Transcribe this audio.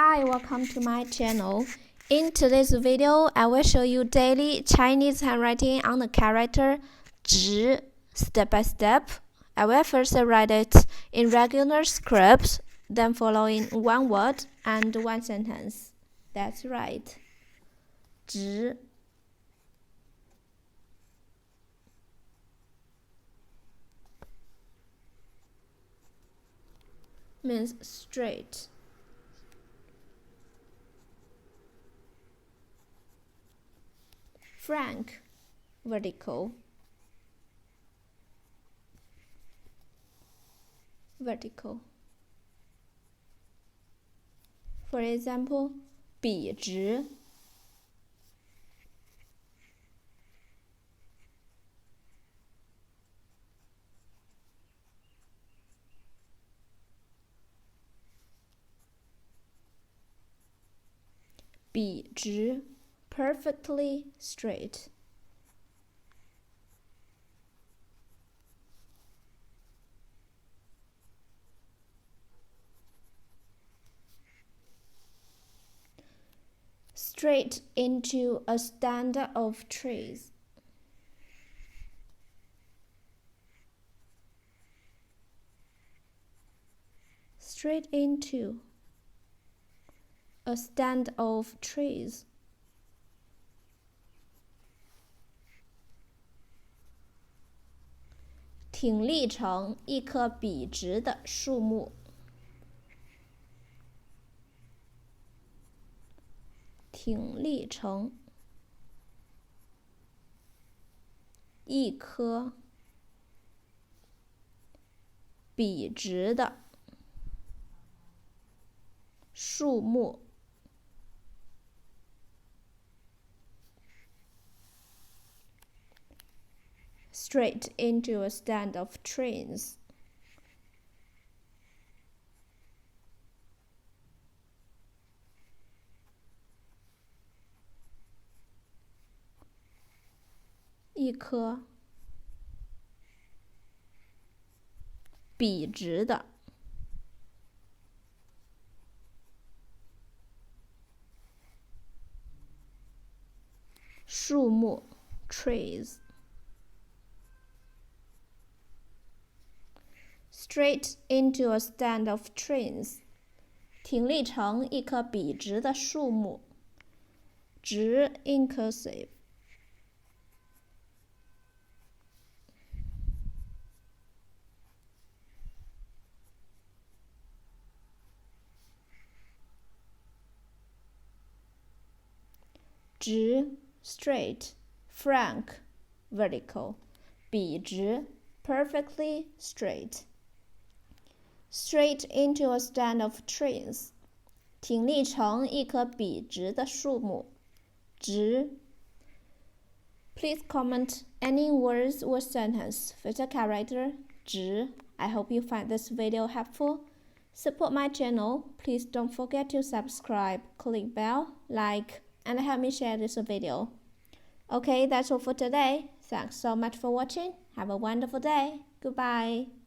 Hi, welcome to my channel. In today's video, I will show you daily Chinese handwriting on the character 直 step by step. I will first write it in regular script, then following one word and one sentence. That's right. 直 means straight. Frank, vertical. Vertical. For example, 笔直 笔直 perfectly straight. Straight into a stand of trees. Straight into a stand of trees. 挺立成一棵笔直的树木。挺立成一棵笔直的树木。Straight into a stand of trees. 一棵笔直的树木 trees. Straight into a stand of trees. 挺立成一棵笔直的树木。直 in cursive.直 straight, frank, vertical. 笔直 perfectly straight. Straight into a stand of trees. 挺立成一棵笔直的树木。直 Please comment any words or sentence with the character 直. I hope you find this video helpful. Support my channel. Please don't forget to subscribe, click bell, like, and help me share this video. Okay, that's all for today. Thanks so much for watching. Have a wonderful day. Goodbye.